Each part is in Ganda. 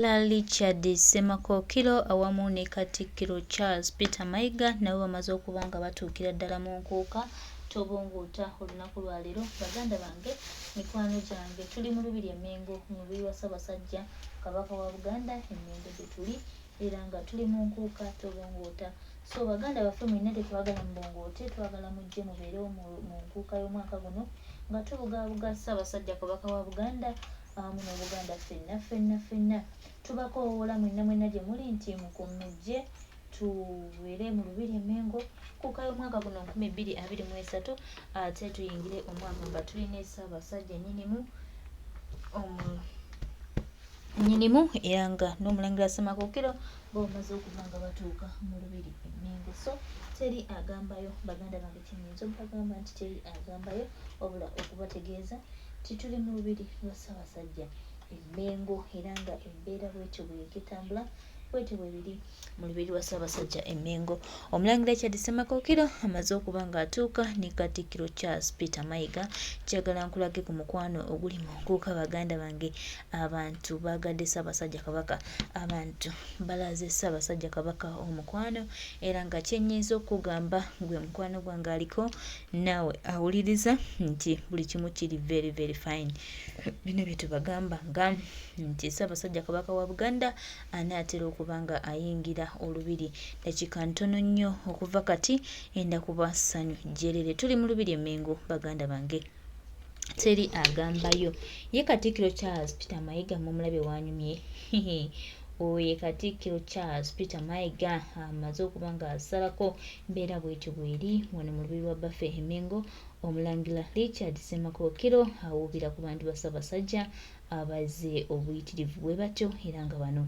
Richard Ssemakokiro awamu ne Katikkiro Charles Peter Mayiga nabo bamaze okuba nga batuukira ddala mu Nkuuka Tobongoota olunaku lwa leero. Baganda bange, mikwano gyange, tuli mu Lubiri Emmengo mu lubiri wa Ssabasajja Kabaka wa Buganda Emmengo gye tuli era nga tuli mu Nkuuka Tobongoota. So baganda baffe mwenna tetwagala mubongoote, twagala mujje mubeerewo mu Nkuuka y'omwaka guno nga tubugaabuga Ssabasajja Kabaka wa Buganda awamu n'Obuganda ffenna tubakoowoola mwenna gye muli nti mujje tubeere mu Lubiri Emmengo Nkuuka y'omwaka guno 2023 ate tuyingire omwaka nga tulina Ssaabasajja nnyinimu era nga n'Omulangira Ssemakokiro bo bamaze okuba nga batuuka mu Lubiri Emmengo. So teri agambayo baganda bange, kinyinza obagamba nti teri agambayo obula okubategeeza tituli mu Lubiri lwa Ssaabasajja Emmengo era nga embeera bwetyo bwekitambula bwetyo bwebiri mu Lubiri lwa Ssaabasajja Emmengo. Omulangira Richard Ssemakokiro amaze okuba nga atuuka ne Katikkiro Charles Peter Mayiga. Kyagala nkulage ku mukwano oguli mu Nkuuka baganda bange. Abantu bagadde Ssaabasajja Kabaka, abantu balaze Ssaabasajja Kabaka omukwano era nga kyenyiza okugamba gwe mukwano gwange aliko naawe awuliriza nti buli kimu kiri very fine. Bino bye tubagamba nga nti Ssaabasajja Kabaka wa Buganda anaatera okubanga ayingira olubiri dakika ntono nnyo okuva kati enda kuba Ssanyu Gyerere. Tuli mu Lubiri Emmengo baganda bange, teri agambayo. Ye Katikkiro Charles Peter Mayiga mumulabe wanyumye oye Katikkiro Charles Peter Mayiga amaze okuba nga asalako mbeera bwetyo bweri wano mu Lubiri lwa baffe Emmengo. Omulangira Richard Ssemakokiro awuubira ku bantu ba Ssaabasajja abaze obuyitirivu bwe batyo era nga bano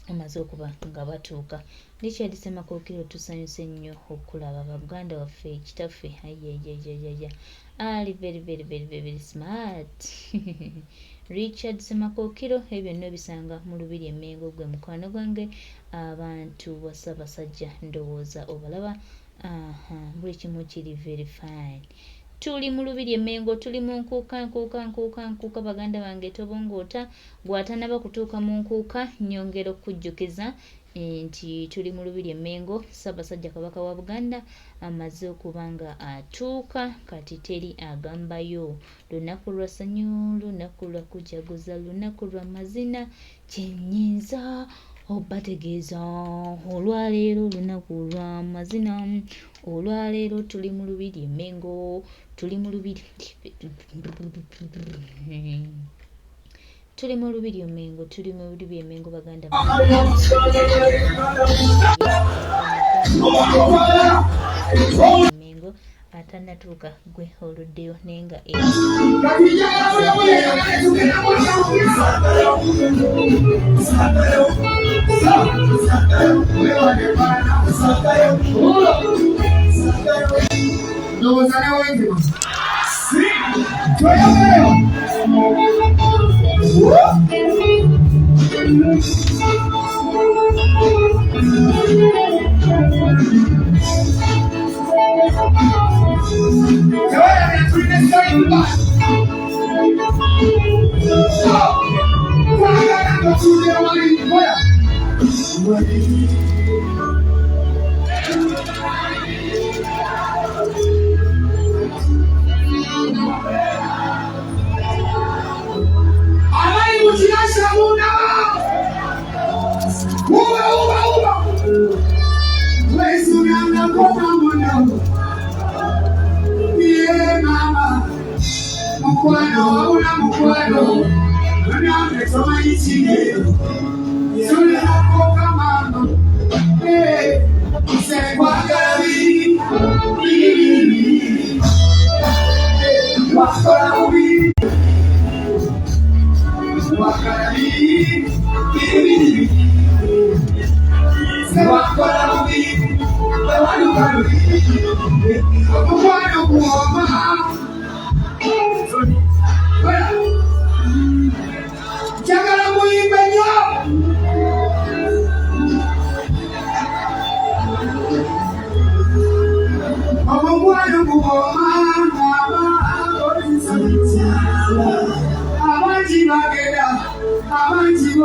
amaze okuba nga batuuka. Richard Ssemakokiro tusanyuse nnyo okulaba Baganda waffe kitaffe ayayayayaya ali very smart Richard Ssemakokiro ebyo nno bisanga mu Lubiri Emmengo gwe mukwano gwange. Abantu ba Ssaabasajja ndowooza obalaba buli kimu kiri very fine. Tuli mu Lubiri Emmengo, tuli mu Nkuuka baganda bange Tobongoota. Gwatanaba kutuuka mu Nkuuka nyongera okujjukiza nti tuli mu Lubiri Emmengo. Ssaabasajja Kabaka wa Buganda amaze okuba nga atuuka kati teri agambayo. Lunaku lwa ssanyu, lunaku lwa kujaguza, lunaku lwa mazina, kyennyinza obategeeza olwaleero lunaku lwa mazina. Olwaleero tuli mu Lubiri Emmengo, tuli mu Lubiri Emmengo, tuli mu Lubiri Emmengo baganda Emmengo atanatuuka gwe oluddeyo nenga abangi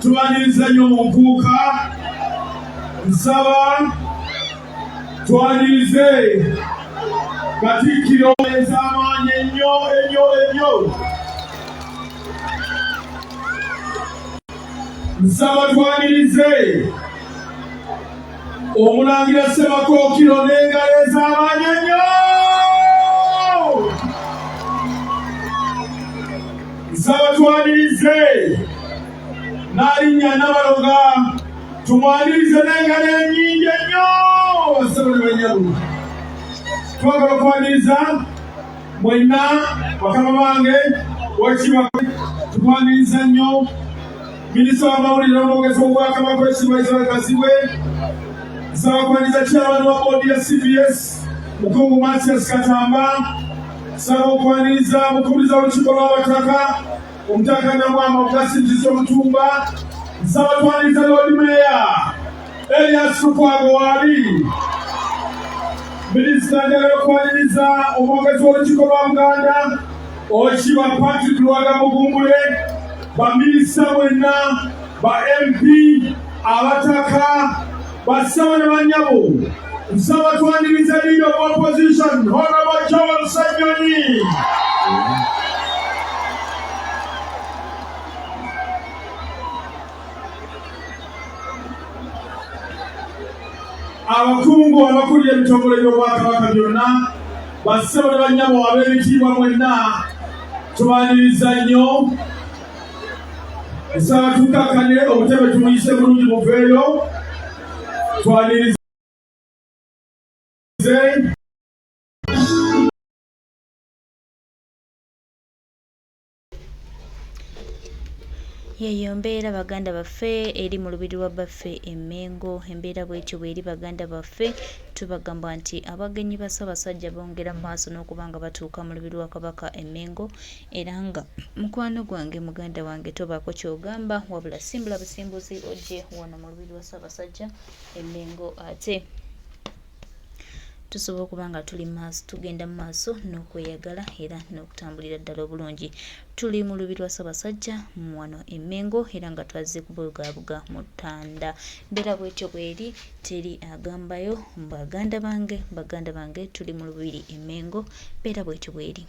Tuwaniriza nnyo mu Nkuka, nsaba twanirize Katikkiro ez'amaanyi ennyo. Nsaba twanirize Omulangira Ssabasajja n'engalo ez'amaanyi ennyo. Nsaba twanirize Nalinya Nabaloga, tumwanirize n'engalo ennyingi ennyo. Bassebo ne banyabo, twagala okwaniriza mwenna bakama bange wakiba, tukwaniriza nnyo minisita w'amawulire n'omwogezi w'Obwakabaka Ssabasajja. Nsaba kwaniriza chairman wa boodi ya CBS Mukungu Matias Katamba. Nsaba okwaniriza mukubiza w'olukiiko lw'abataka Omutaka Namwama Ogasinziza Omutumba. Nsaba twaniriza Lord Mayor Elias Lukwago wali minisita njagala okwaniriza omwogezi w'olukiiko lwa Buganda Okiba Patrick Lwaga Mugumbule, baminisita mwenna, ba MP, abataka, bassebo ne bannyabo. Nsaba twaniriza leader of opposition Honorable Joel Sanyonyi. Abakungu abakulira ebitongole by'Obwakabaka byonna, bassebo ne bannyabo ab'ebitiibwa mwenna, tubaniriza nnyo. Nsaba tukakkane obutebe tumuyise bulungi muveeyo, twanirize. Yeyo mbeera baganda baffe eri mu lubiri lwa baffe Emmengo. Embeera bwetyo bweri baganda baffe, tubagamba nti abagenyi ba Ssabasajja bongera maaso n'okuba nga batuuka mu lubiri lwa Kabaka Emmengo, era nga mukwano gwange muganda wange tobaako ky'ogamba wabula simbula busimbuzi ojje wano mu lubiri lwa Ssabasajja Emmengo, ate tusobola okuba nga tuli maaso, tugenda mu maaso n'okweyagala era n'okutambulira ddala obulungi. Tuli mu lubiri lwa Ssabasajja wano Emmengo era nga twazze kubugaabuga mu ttanda. Mbeera bwetyo bweri, teri agambayo. Baganda bange tuli mu lubiri Emmengo, mbeera bwetyo bweri.